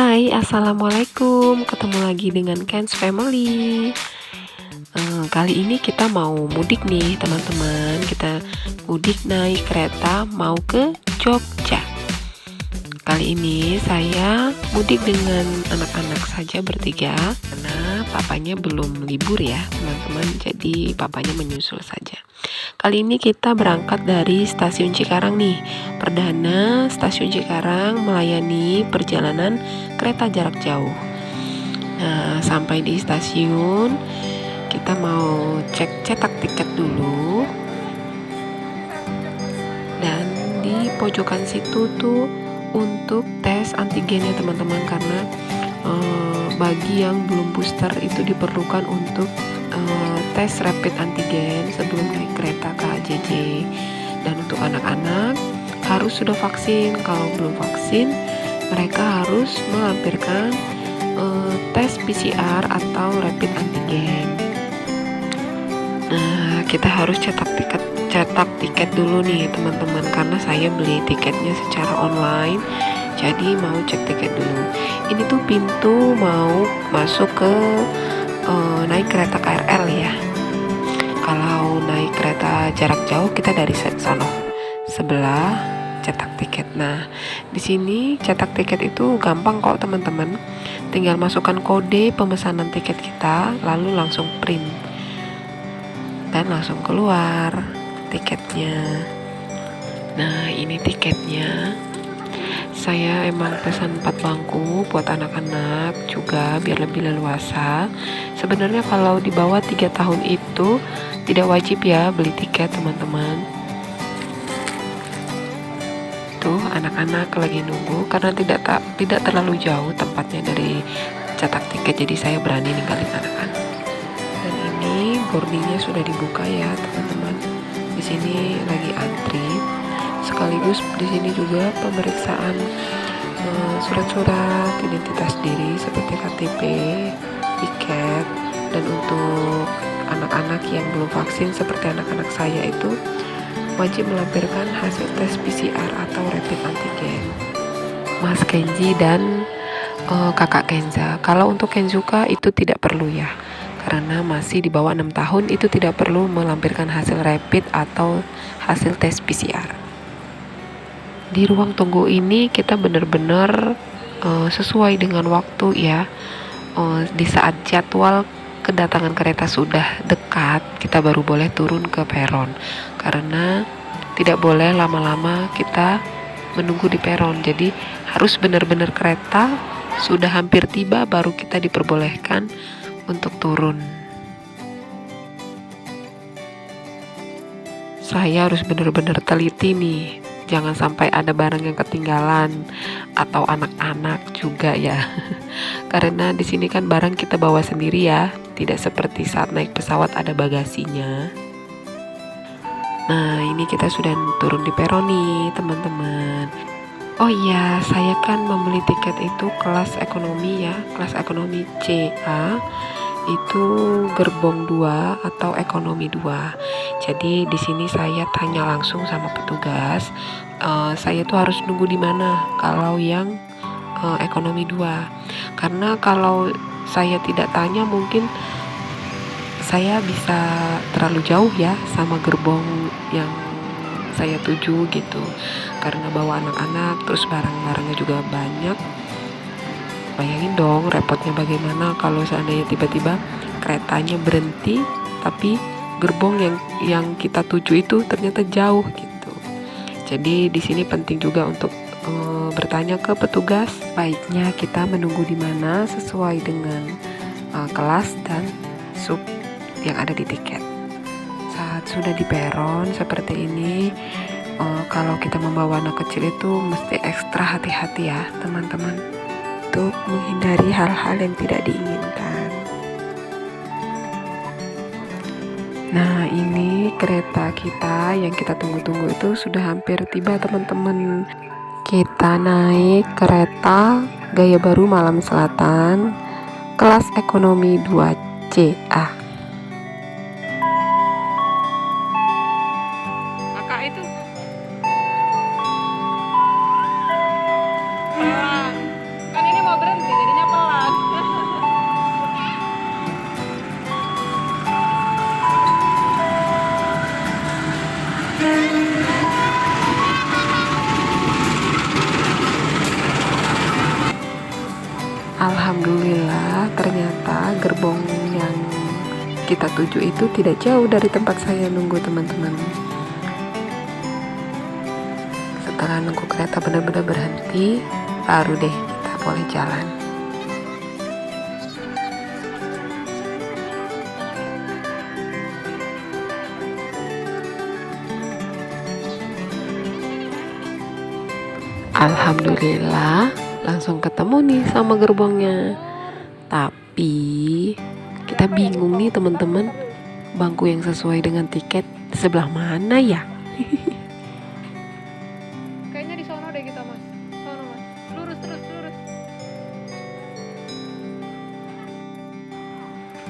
Hai, assalamualaikum. Ketemu lagi dengan Ken's Family. Kali ini kita mau mudik nih, teman-teman. Kita mudik naik kereta mau ke Jogja. Kali ini saya mudik dengan anak-anak saja bertiga, karena papanya belum libur ya, teman-teman. Jadi papanya menyusul saja. Kali ini kita berangkat dari stasiun Cikarang nih. Perdana stasiun Cikarang melayani perjalanan kereta jarak jauh. Nah, sampai di stasiun kita mau cek cetak tiket dulu. Dan di pojokan situ tuh untuk tes antigennya teman-teman, karena bagi yang belum booster itu diperlukan untuk tes rapid antigen sebelum naik kereta KAJJ. Dan untuk anak-anak harus sudah vaksin. Kalau belum vaksin, mereka harus melampirkan tes PCR atau rapid antigen. Nah, kita harus cetak tiket dulu nih teman-teman, karena saya beli tiketnya secara online. Jadi mau cek tiket dulu. Ini tuh pintu mau masuk ke naik kereta KRL ya. Kalau naik kereta jarak jauh kita dari sono sebelah cetak tiket. Nah, di sini cetak tiket itu gampang kok teman-teman. Tinggal masukkan kode pemesanan tiket kita, lalu langsung print dan langsung keluar tiketnya. Nah, ini tiketnya. Saya emang pesan 4 bangku buat anak-anak juga biar lebih leluasa. Sebenarnya kalau di bawah 3 tahun itu tidak wajib ya beli tiket teman-teman. Tuh anak-anak lagi nunggu karena tidak terlalu jauh tempatnya dari cetak tiket, jadi saya berani ninggalin anak-anak. Dan ini boardingnya sudah dibuka ya teman-teman. Di sini lagi antri. Sekaligus di sini juga pemeriksaan surat-surat identitas diri seperti KTP, tiket, dan untuk anak-anak yang belum vaksin seperti anak-anak saya itu wajib melampirkan hasil tes PCR atau rapid antigen. Mas Kenji dan kakak Kenza. Kalau untuk Kenzuka itu tidak perlu ya, karena masih di bawah 6 tahun itu tidak perlu melampirkan hasil rapid atau hasil tes PCR. Di ruang tunggu ini kita benar-benar sesuai dengan waktu ya. Di saat jadwal kedatangan kereta sudah dekat, kita baru boleh turun ke peron, karena tidak boleh lama-lama kita menunggu di peron. Jadi harus benar-benar kereta sudah hampir tiba baru kita diperbolehkan untuk turun. Saya harus benar-benar teliti nih, jangan sampai ada barang yang ketinggalan atau anak-anak juga ya. Karena di sini kan barang kita bawa sendiri ya, tidak seperti saat naik pesawat ada bagasinya. Nah, ini kita sudah turun di peron nih, teman-teman. Oh iya, saya kan membeli tiket itu kelas ekonomi ya, kelas ekonomi CA. Itu gerbong 2 atau ekonomi 2. Jadi di sini saya tanya langsung sama petugas, saya tuh harus nunggu di mana kalau yang ekonomi 2. Karena kalau saya tidak tanya mungkin saya bisa terlalu jauh ya sama gerbong yang saya tuju gitu. Karena bawa anak-anak terus barang-barangnya juga banyak. Bayangin dong repotnya bagaimana kalau seandainya tiba-tiba keretanya berhenti tapi gerbong yang kita tuju itu ternyata jauh gitu. Jadi di sini penting juga untuk bertanya ke petugas. Baiknya kita menunggu di mana sesuai dengan kelas dan sub yang ada di tiket. Saat sudah di peron seperti ini, kalau kita membawa anak kecil itu mesti ekstra hati-hati ya teman-teman, untuk menghindari hal-hal yang tidak diinginkan. Nah, ini kereta kita yang kita tunggu-tunggu itu sudah hampir tiba teman-teman. Kita naik kereta Gaya Baru Malam Selatan kelas ekonomi 2CA. Kakak itu kan ini mau berhenti. Alhamdulillah ternyata gerbong yang kita tuju itu tidak jauh dari tempat saya nunggu teman-teman. Setelah nunggu kereta benar-benar berhenti, baru deh kita boleh jalan. Alhamdulillah langsung ketemu nih sama gerbongnya. Tapi kita bingung nih teman-teman, bangku yang sesuai dengan tiket sebelah mana ya? Kayaknya di sono deh kita mas. Sono mas. Lurus terus lurus.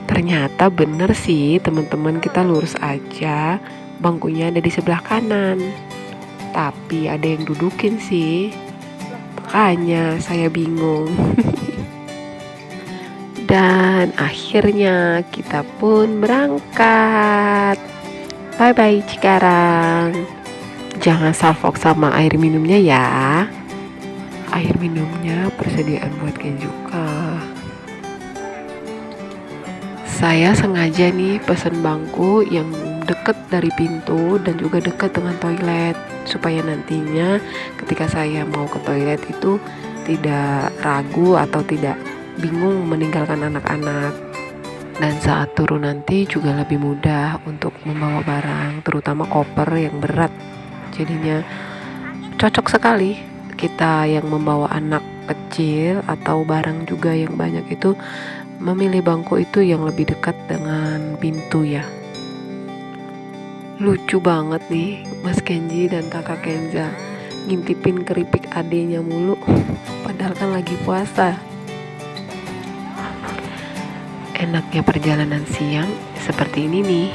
Ternyata bener sih teman-teman, kita lurus aja, bangkunya ada di sebelah kanan. Tapi ada yang dudukin sih, makanya saya bingung. Dan akhirnya kita pun berangkat. Bye bye Cikarang. Jangan salfok sama air minumnya ya. Air minumnya persediaan buat Kenzuka. Saya sengaja nih pesen bangku yang deket dari pintu dan juga deket dengan toilet, supaya nantinya ketika saya mau ke toilet itu tidak ragu atau tidak bingung meninggalkan anak-anak. Dan saat turun nanti juga lebih mudah untuk membawa barang, terutama koper yang berat. Jadinya cocok sekali kita yang membawa anak kecil atau barang juga yang banyak itu memilih bangku itu yang lebih dekat dengan pintu ya. Lucu banget nih Mas Kenji dan kakak Kenza ngintipin keripik adenya mulu, padahal kan lagi puasa. Enaknya perjalanan siang seperti ini nih,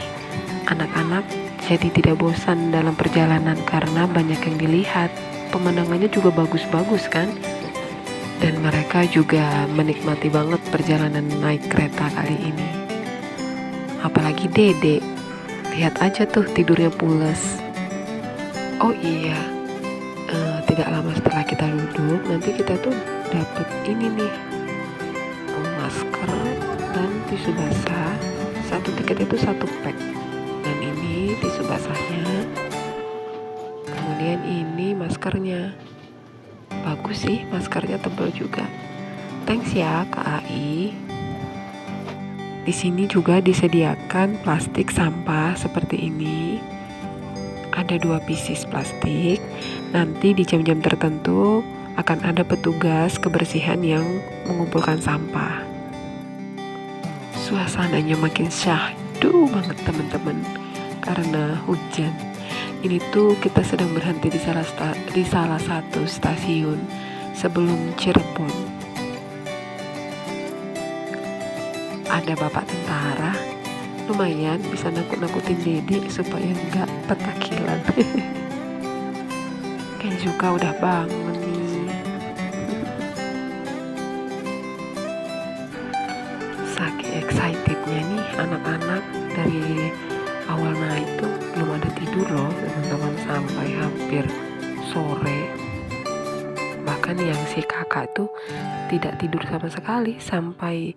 anak-anak jadi tidak bosan dalam perjalanan karena banyak yang dilihat. Pemandangannya juga bagus-bagus kan, dan mereka juga menikmati banget perjalanan naik kereta kali ini. Apalagi Dede, lihat aja tuh tidurnya pules. Oh iya, tidak lama setelah kita duduk, nanti kita tuh dapet ini nih, masker dan tisu basah. Satu tiket itu 1 pack. Dan ini tisu basahnya, kemudian ini maskernya. Bagus sih, maskernya tebal juga. Thanks ya KAI. Di sini juga disediakan plastik sampah seperti ini. Ada 2 pieces plastik. Nanti di jam-jam tertentu akan ada petugas kebersihan yang mengumpulkan sampah. Suasananya makin syahdu banget teman-teman karena hujan. Ini tuh kita sedang berhenti di salah satu stasiun sebelum Cirebon. Ada bapak tentara, lumayan bisa nakut-nakutin Dede supaya nggak petakilan. Kenzuka udah bangun nih. Saking excitednya nih anak-anak, dari awal naik tuh belum ada tidur loh teman-teman sampai hampir sore. Bahkan yang si kakak tuh tidak tidur sama sekali sampai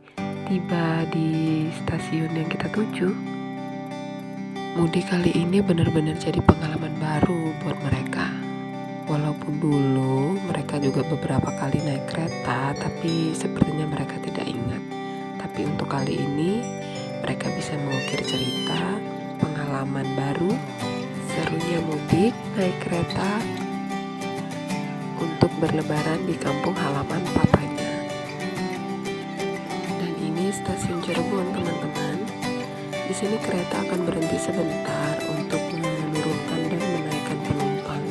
tiba di stasiun yang kita tuju. Mudik kali ini benar-benar jadi pengalaman baru buat mereka. Walaupun dulu mereka juga beberapa kali naik kereta, tapi sepertinya mereka tidak ingat. Tapi untuk kali ini mereka bisa mengukir cerita, pengalaman baru, serunya mudik naik kereta untuk berlebaran di kampung halaman papanya. Dan ini stasiun Cirebon teman-teman. Di sini kereta akan berhenti sebentar untuk menurunkan dan menaikkan penumpang.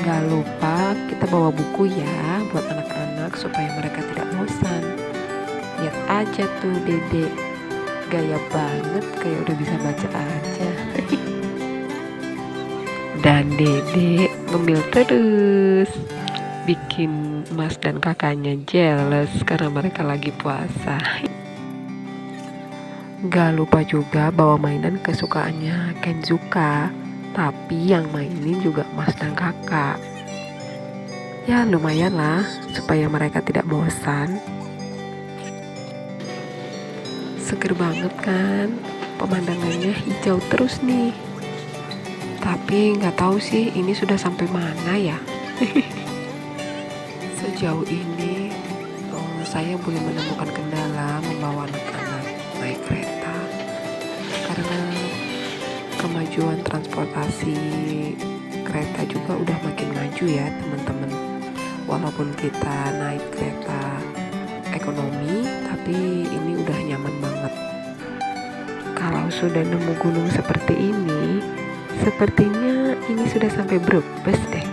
Gak lupa kita bawa buku ya buat anak-anak supaya mereka tidak bosan. Lihat aja tuh Dede, gaya banget kayak udah bisa baca aja. Dan Dede ngemil terus, bikin Mas dan kakaknya jealous karena mereka lagi puasa. Gak lupa juga bawa mainan kesukaannya Kenzuka, Tapi yang mainin juga mas dan kakak. Ya lumayan lah, supaya mereka tidak bosan. Seger banget kan, pemandangannya hijau terus nih. Tapi nggak tahu sih ini sudah sampai mana ya. Sejauh ini saya belum menemukan kendala membawa anak-anak naik kereta, karena kemajuan transportasi kereta juga udah makin maju ya teman-teman. Walaupun kita naik kereta ekonomi, tapi ini udah nyaman banget. Kalau sudah nemu gunung seperti ini, sepertinya ini sudah sampai Brebes deh.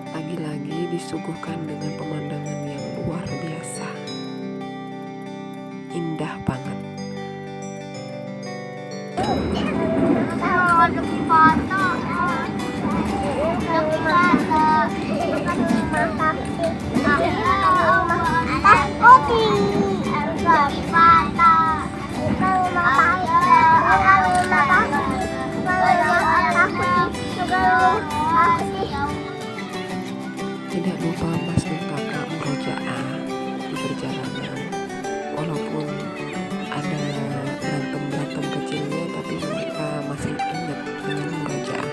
Lagi-lagi disuguhkan dengan pemandangan yang luar biasa. Indah banget. Tidak lupa mas dan kakak murojaah di perjalanan. Walaupun ada berantem-berantem kecilnya, tapi mereka masih ingat dengan murojaah.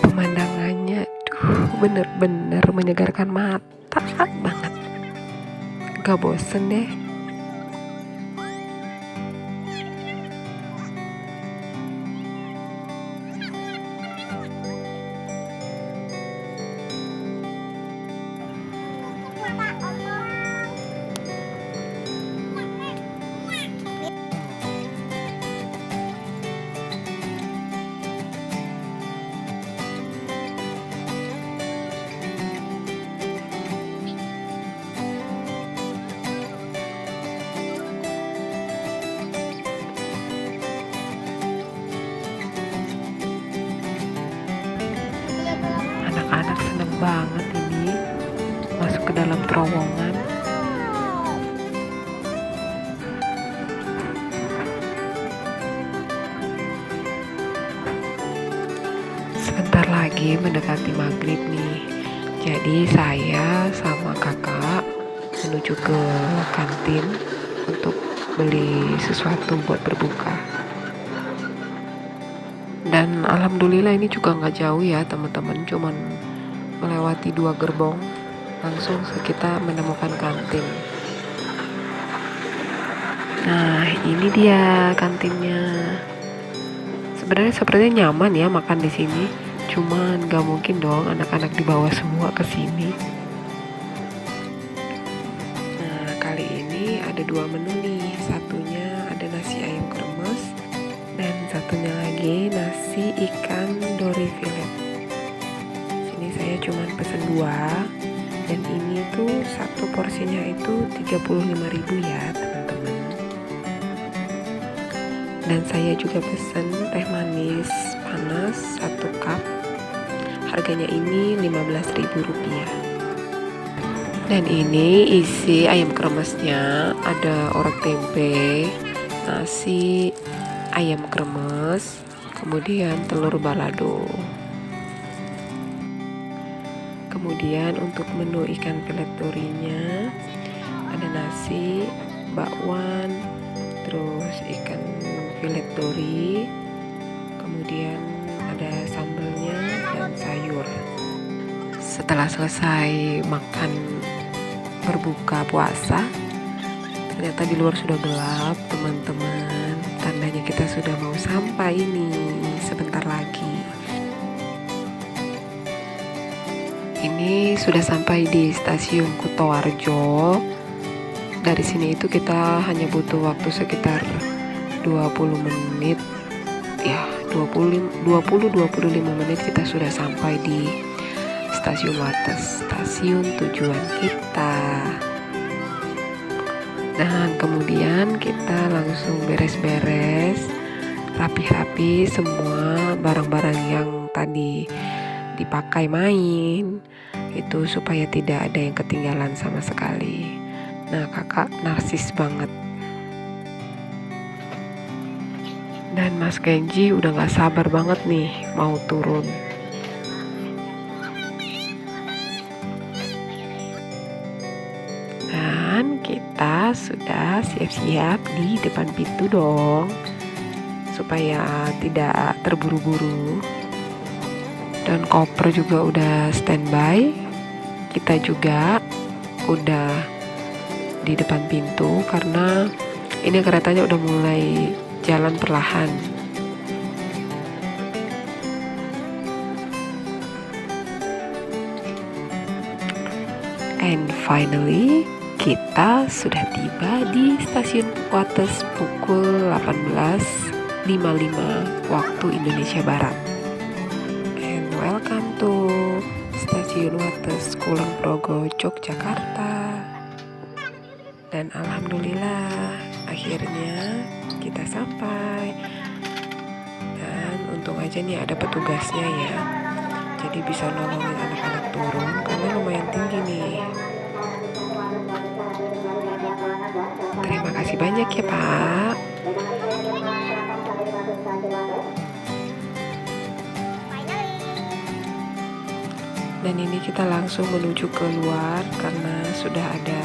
Pemandangannya bener-bener menyegarkan mata banget. Gak bosen deh. Anak-anak seneng banget ini masuk ke dalam terowongan. Sebentar lagi mendekati maghrib nih. Jadi saya sama kakak menuju ke kantin untuk beli sesuatu buat berbuka. Dan alhamdulillah ini juga nggak jauh ya teman-teman, cuman melewati 2 gerbong langsung kita menemukan kantin. Nah ini dia kantinnya. Sebenarnya sepertinya nyaman ya makan di sini, cuman nggak mungkin dong anak-anak dibawa semua ke sini. Nah kali ini ada 2 menu nih, satunya ada nasi ayam kremes dan satunya lagi nasi ikan dori fillet. Sini saya cuma pesen 2, dan ini tuh satu porsinya itu 35.000 ya teman-teman. Dan saya juga pesen teh manis panas 1 cup. Harganya ini Rp15.000. Dan ini isi ayam kremesnya, ada orek tempe, nasi, ayam kremes, kemudian telur balado. Kemudian untuk menu ikan filet dorinya ada nasi, bakwan, terus ikan filet dori, kemudian ada sambelnya dan sayur. Setelah selesai makan berbuka puasa, ternyata di luar sudah gelap teman-teman. Tandanya kita sudah mau sampai ini sebentar lagi. Ini sudah sampai di stasiun Kutoarjo. Dari sini itu kita hanya butuh waktu sekitar 20 menit. Ya, 20-25 menit kita sudah sampai di stasiun stasiun Wates, stasiun tujuan kita. Nah, kemudian kita langsung beres-beres, rapi-rapi semua barang-barang yang tadi dipakai main itu supaya tidak ada yang ketinggalan sama sekali. Nah, kakak narsis banget. Dan Mas Kenji udah gak sabar banget nih mau turun. Dan kita sudah siap-siap di depan pintu dong, supaya tidak terburu-buru. Dan koper juga udah standby. Kita juga udah di depan pintu karena ini keretanya udah mulai jalan perlahan. And finally, kita sudah tiba di stasiun Wates pukul 18.55 waktu Indonesia Barat. Welcome to Stasiun Wates Kulon Progo, Yogyakarta. Dan alhamdulillah akhirnya kita sampai. Dan untung aja nih ada petugasnya ya, jadi bisa nolongin anak-anak turun karena lumayan tinggi nih. Terima kasih banyak ya Pak. Dan ini kita langsung menuju keluar karena sudah ada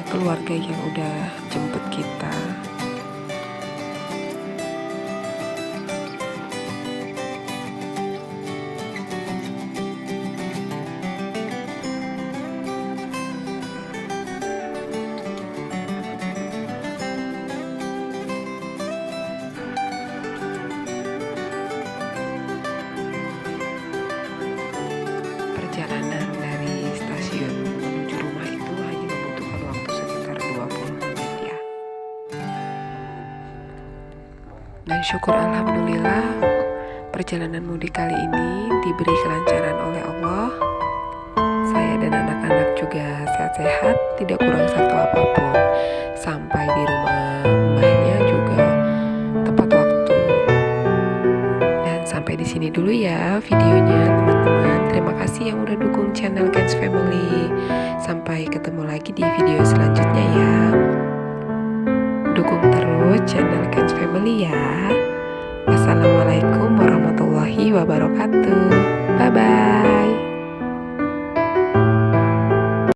keluarga yang udah jemput kita. Perjalanan dari stasiun menuju rumah itu hanya membutuhkan waktu sekitar 20 menit ya. Dan syukur alhamdulillah perjalanan mudik kali ini diberi kelancaran oleh Allah. Saya dan anak-anak juga sehat-sehat, tidak kurang satu apapun. Sampai di rumah mbahnya juga tepat waktu. Dan sampai di sini dulu ya videonya teman-teman. Terima kasih yang udah dukung channel Ken's Family. Sampai ketemu lagi di video selanjutnya ya. Dukung terus channel Ken's Family ya. Wassalamualaikum warahmatullahi wabarakatuh.